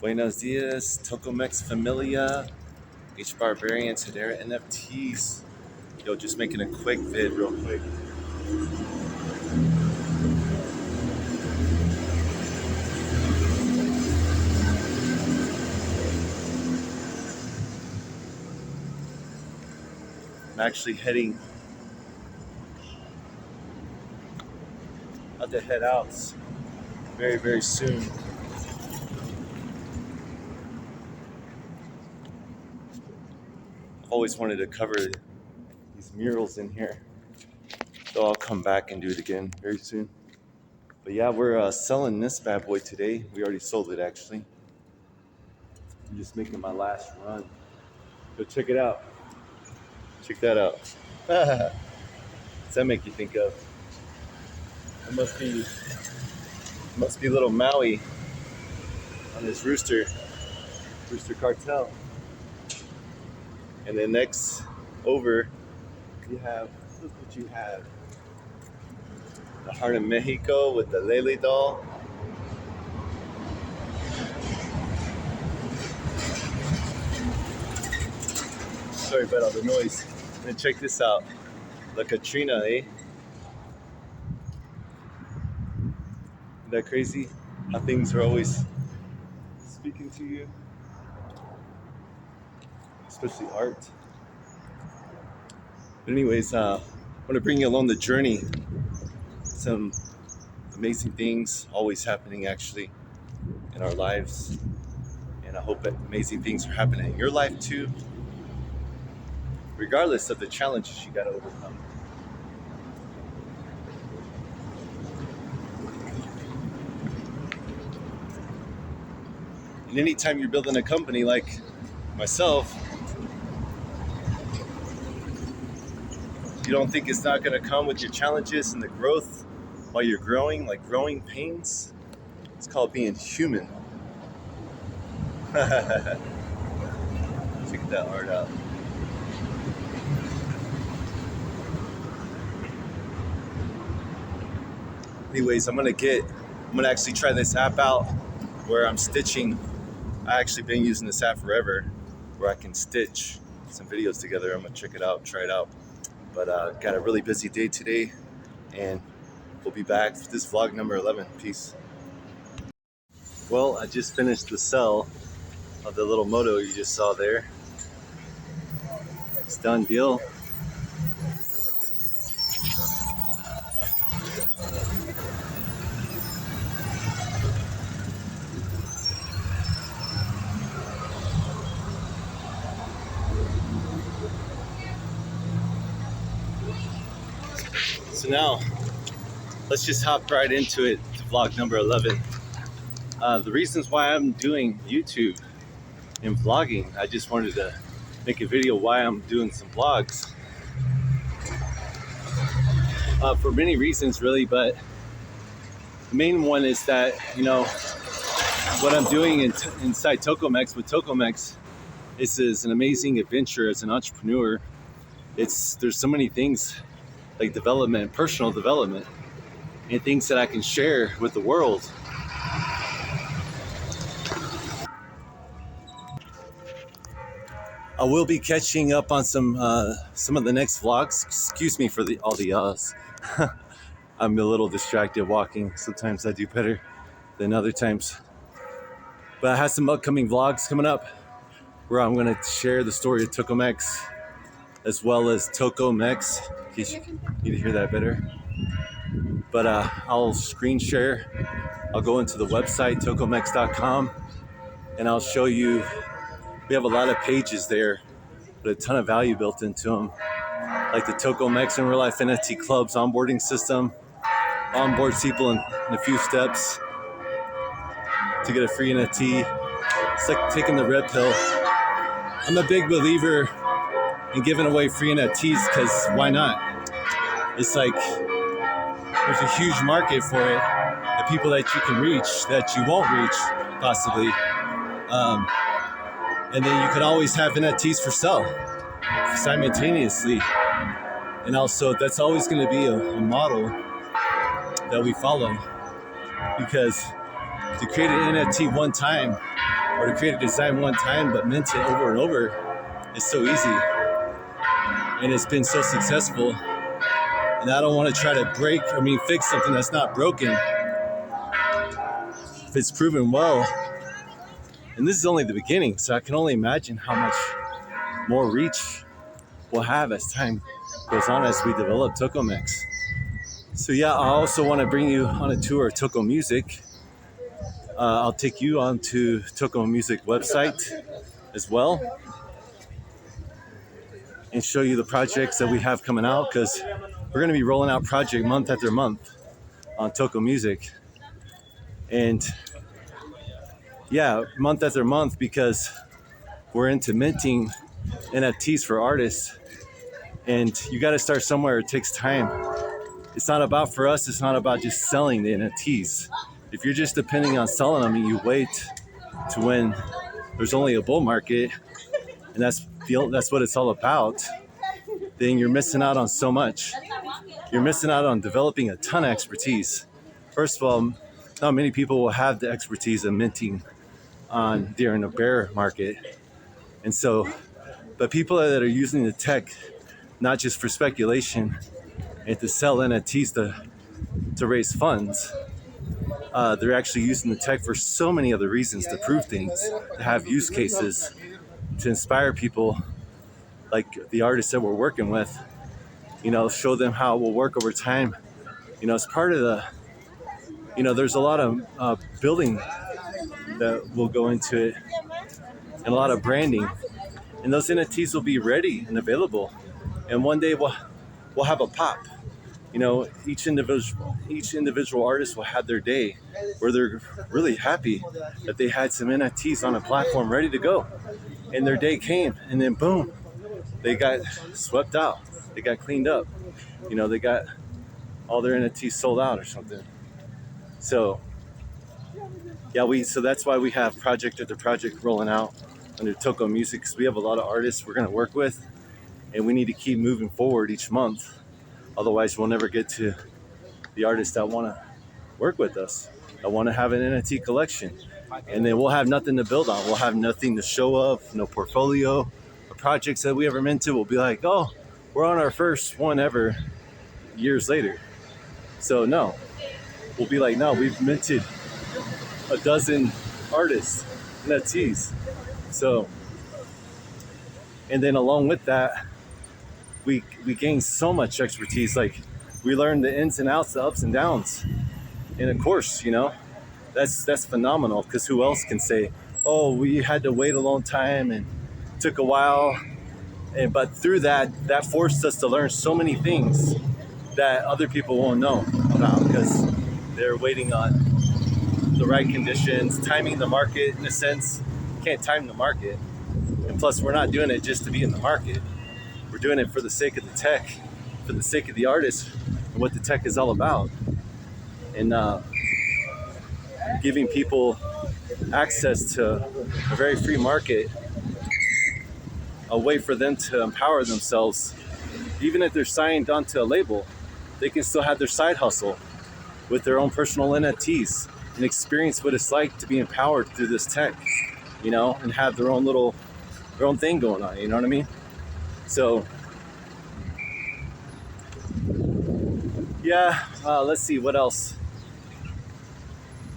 Buenos dias, Tocomex Familia, H Barbarian, Tadera NFTs. Yo, just making a quick vid real quick. I'm actually about to head out very, very soon. I've always wanted to cover these murals in here, so I'll come back and do it again very soon. But yeah, we're selling this bad boy today. We already sold it actually. I'm just making my last run. Go check it out. Check that out. What's that make you think of? It must be little Maui on this rooster cartel. And then next over, look what you have. The Heart of Mexico with the Lele doll. Sorry about all the noise. And check this out. La Katrina, eh? Isn't that crazy? How things are always speaking to you. Especially art. But anyways, I want to bring you along the journey. Some amazing things always happening actually in our lives. And I hope that amazing things are happening in your life too. Regardless of the challenges you got to overcome. And anytime you're building a company like myself, you don't think it's not going to come with your challenges and the growth while you're growing, like growing pains? It's called being human. Check that art out. Anyways, I'm gonna actually try this app out where I'm stitching. I actually been using this app forever, where I can stitch some videos together. I'm gonna check it out, try it out. But got a really busy day today, and we'll be back for this vlog number 11. Peace. Well, I just finished the sell of the little moto you just saw there. It's done deal. So now, let's just hop right into it to vlog number 11. The reasons why I'm doing YouTube and vlogging, I just wanted to make a video why I'm doing some vlogs. For many reasons really, but the main one is that, you know, what I'm doing inside Tocomex with Tocomex is an amazing adventure as an entrepreneur. There's so many things like development, personal development, and things that I can share with the world. I will be catching up on some of the next vlogs. Excuse me for all the yas. I'm a little distracted walking. Sometimes I do better than other times. But I have some upcoming vlogs coming up where I'm going to share the story of Tocomex as well as Tocomex. In case you need to hear that better. But I'll screen share. I'll go into the website, tocomex.com, and I'll show you. We have a lot of pages there, but a ton of value built into them. Like the Tocomex in Real Life NFT Club's onboarding system. Onboards people in a few steps to get a free NFT. It's like taking the red pill. I'm a big believer in giving away free NFTs because why not? It's like there's a huge market for it. The people that you can reach that you won't reach possibly. And then you can always have NFTs for sale simultaneously. And also that's always going to be a model that we follow, because to create an NFT one time or to create a design one time but mint it over and over is so easy, and it's been so successful. And I don't want to try to fix something that's not broken if it's proven well. And this is only the beginning, so I can only imagine how much more reach we'll have as time goes on, as we develop Tokamex. So yeah, I also want to bring you on a tour of Toko Music. I'll take you on to Toko Music website as well and show you the projects that we have coming out, because we're going to be rolling out project month after month on Toko Music. And yeah, month after month, because we're into minting NFTs for artists. And you got to start somewhere. It takes time. It's not about, for us, it's not about just selling the NFTs. If you're just depending on selling them and you wait to when there's only a bull market, and that's what it's all about, then you're missing out on so much. You're missing out on developing a ton of expertise. First of all, not many people will have the expertise of minting during a bear market. And so, but people that are using the tech, not just for speculation and to sell NFTs to raise funds, they're actually using the tech for so many other reasons, to prove things, to have use cases, to inspire people like the artists that we're working with, show them how it will work over time. It's part of there's a lot of building that will go into it, and a lot of branding. And those NFTs will be ready and available. And one day we'll have a pop. Each individual artist will have their day where they're really happy that they had some NFTs on a platform ready to go. And their day came, and then boom, they got swept out. They got cleaned up. They got all their NFTs sold out or something. So yeah, so that's why we have project after project rolling out under Toko Music, because we have a lot of artists we're going to work with, and we need to keep moving forward each month. Otherwise, we'll never get to the artists that want to work with us, that want to have an NFT collection. And then we'll have nothing to build on. We'll have nothing to show of, no portfolio, or projects that we ever minted. We'll be like, oh, we're on our first one ever years later. So no, we'll be like, no, we've minted a dozen artists, NFTs. So, and then along with that, we gain so much expertise. Like, we learn the ins and outs, the ups and downs. And of course, that's phenomenal, because who else can say, oh, we had to wait a long time and took a while. But through that forced us to learn so many things that other people won't know about, because they're waiting on the right conditions, timing the market. In a sense, you can't time the market. And plus, we're not doing it just to be in the market. We're doing it for the sake of the tech, for the sake of the artist, and what the tech is all about. And giving people access to a very free market, a way for them to empower themselves. Even if they're signed onto a label, they can still have their side hustle with their own personal NFTs and experience what it's like to be empowered through this tech, and have their own thing going on, you know what I mean? So, yeah, let's see what else.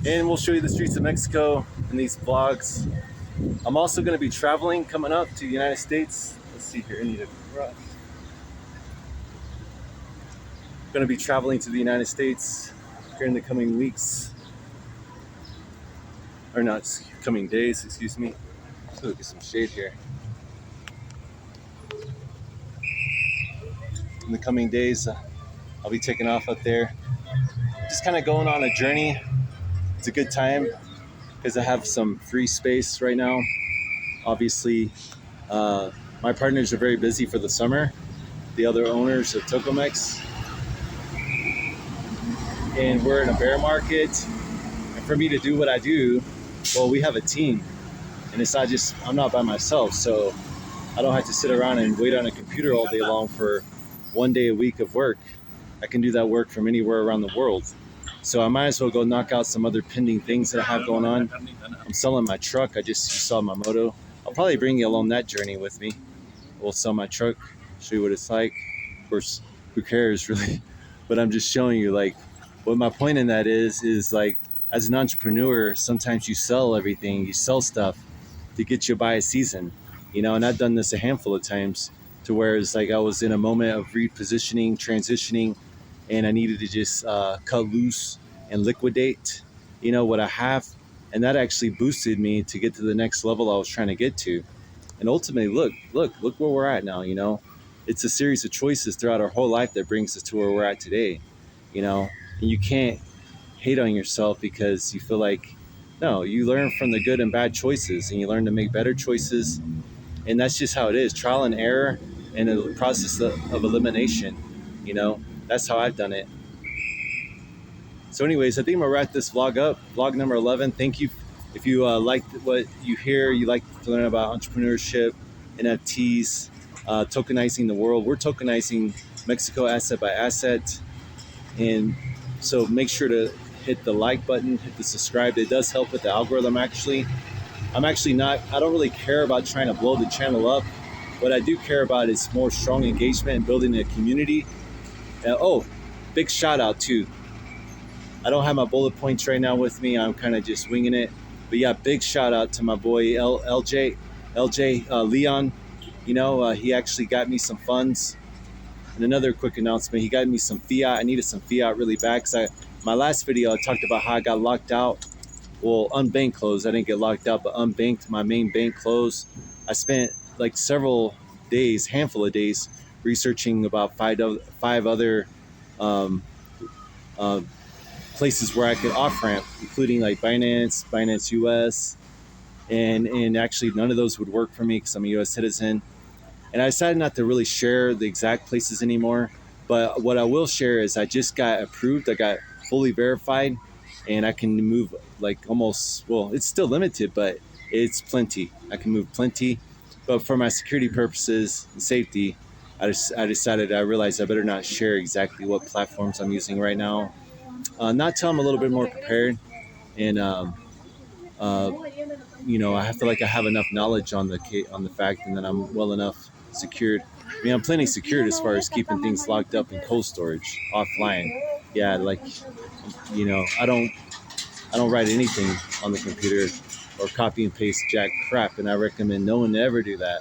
And we'll show you the streets of Mexico in these vlogs. I'm also going to be traveling coming up to the United States. Let's see here, I need a brush. Going to be traveling to the United States here in the coming weeks. Or not, coming days, excuse me. Let's look at some shade here. In the coming days, I'll be taking off up there. Just kind of going on a journey. It's a good time because I have some free space right now. Obviously, my partners are very busy for the summer, the other owners of Tokamex. And we're in a bear market. And for me to do what I do, well, we have a team. And it's not just, I'm not by myself. So I don't have to sit around and wait on a computer all day long for one day a week of work. I can do that work from anywhere around the world. So I might as well go knock out some other pending things that I have going on. I'm selling my truck. I just saw my moto. I'll probably bring you along that journey with me. We'll sell my truck, show you what it's like. Of course, who cares really? But I'm just showing you like what my point in that is like as an entrepreneur, sometimes you sell everything, you sell stuff to get you by a season, and I've done this a handful of times to where it's like I was in a moment of repositioning, transitioning, and I needed to just cut loose and liquidate, what I have. And that actually boosted me to get to the next level I was trying to get to. And ultimately, look where we're at now. It's a series of choices throughout our whole life that brings us to where we're at today. And you can't hate on yourself because you feel like, no, you learn from the good and bad choices, and you learn to make better choices. And that's just how it is, trial and error, and a process of elimination. That's how I've done it. So anyways, I think I'm gonna wrap this vlog up, vlog number 11. Thank you. If you liked what you hear, you like to learn about entrepreneurship, NFTs, tokenizing the world. We're tokenizing Mexico asset by asset. And so make sure to hit the like button, hit the subscribe. It does help with the algorithm actually. I don't really care about trying to blow the channel up. What I do care about is more strong engagement and building a community. Big shout out too. I don't have my bullet points right now with me. I'm kind of just winging it. But yeah, big shout out to my boy Eljay Leon. He actually got me some funds. And another quick announcement, he got me some fiat. I needed some fiat really bad because my last video I talked about how I got locked out. Well, unbanked closed. I didn't get locked out, but unbanked. My main bank closed. I spent like several days, handful of days, researching about five other places where I could off ramp, including like Binance US, and actually none of those would work for me because I'm a U.S. citizen. And I decided not to really share the exact places anymore. But what I will share is I just got approved. I got fully verified, and I can move like almost, well, it's still limited, but it's plenty. I can move plenty. But for my security purposes and safety, I realized I better not share exactly what platforms I'm using right now. Not till I'm a little bit more prepared, and I feel like I have enough knowledge on the fact, and that I'm well enough secured. I mean, I'm plenty secured as far as keeping things locked up in cold storage offline. Yeah, like I don't write anything on the computer or copy and paste jack crap, and I recommend no one to ever do that.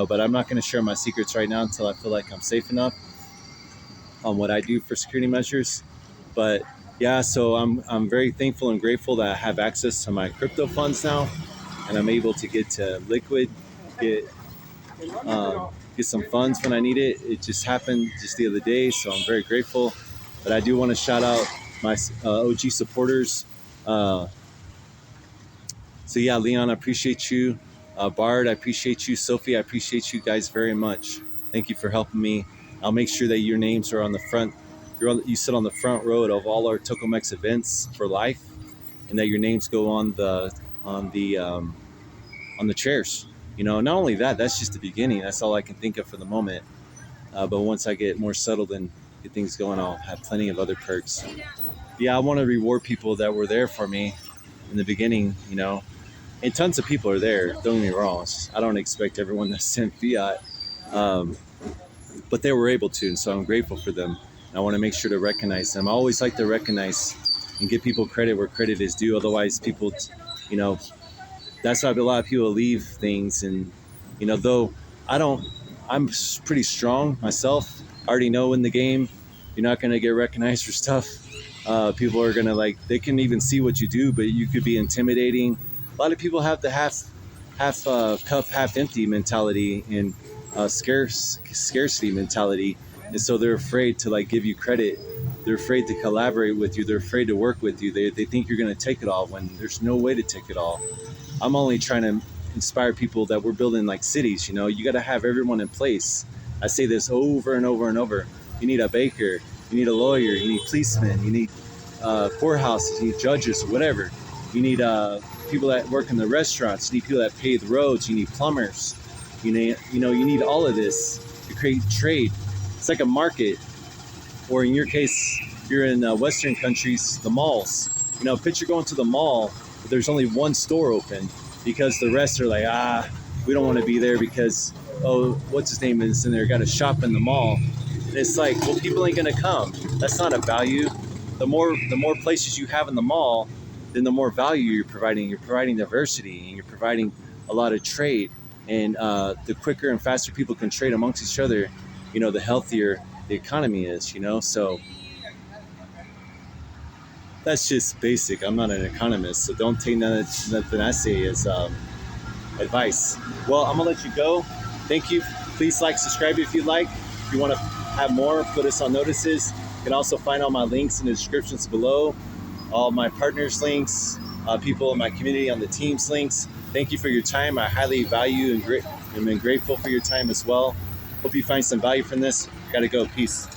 But I'm not going to share my secrets right now until I feel like I'm safe enough on what I do for security measures. But yeah, so I'm very thankful and grateful that I have access to my crypto funds now, and I'm able to get to liquid, get some funds when I need it. It just happened just the other day, so I'm very grateful. But I do want to shout out my OG supporters. So yeah, Leon, I appreciate you. Bard, I appreciate you. Sophie, I appreciate you guys very much. Thank you for helping me. I'll make sure that your names are on the front. You sit on the front row of all our Tokomex events for life, and that your names go on the chairs. Not only that, that's just the beginning. That's all I can think of for the moment. But once I get more settled and get things going, I'll have plenty of other perks. Yeah, I want to reward people that were there for me in the beginning, and tons of people are there. Don't get me wrong. I don't expect everyone to send fiat, but they were able to, and so I'm grateful for them. And I want to make sure to recognize them. I always like to recognize and give people credit where credit is due. Otherwise, people, that's why a lot of people leave things. And, though I'm pretty strong myself. I already know in the game, you're not going to get recognized for stuff. People are going to they can even see what you do, but you could be intimidating. A lot of people have the half cup, half empty mentality and scarcity mentality. And so they're afraid to give you credit. They're afraid to collaborate with you. They're afraid to work with you. They think you're going to take it all when there's no way to take it all. I'm only trying to inspire people that we're building like cities. You got to have everyone in place. I say this over and over and over. You need a baker, you need a lawyer, you need policemen, you need courthouses, you need judges, whatever. You need people that work in the restaurants. You need people that pave the roads. You need plumbers. You need all of this to create trade. It's like a market, or in your case, you're in Western countries, the malls. You know, picture going to the mall, but there's only one store open because the rest are like, we don't want to be there because, oh, what's his name is in there, got to shop in the mall. And it's like, well, people ain't gonna come. That's not a value. The more places you have in the mall, then the more value you're providing. You're providing diversity and you're providing a lot of trade. And the quicker and faster people can trade amongst each other, you know, the healthier the economy is. You know, so that's just basic. I'm not an economist, so don't take nothing I say as advice. Well, I'm gonna let you go. Thank you. Please like, subscribe if you like. If you want to have more, put us on notices. You can also find all my links in the descriptions below. All my partners' links, people in my community on the team's links. Thank you for your time. I highly value and am grateful for your time as well. Hope you find some value from this. Gotta go. Peace.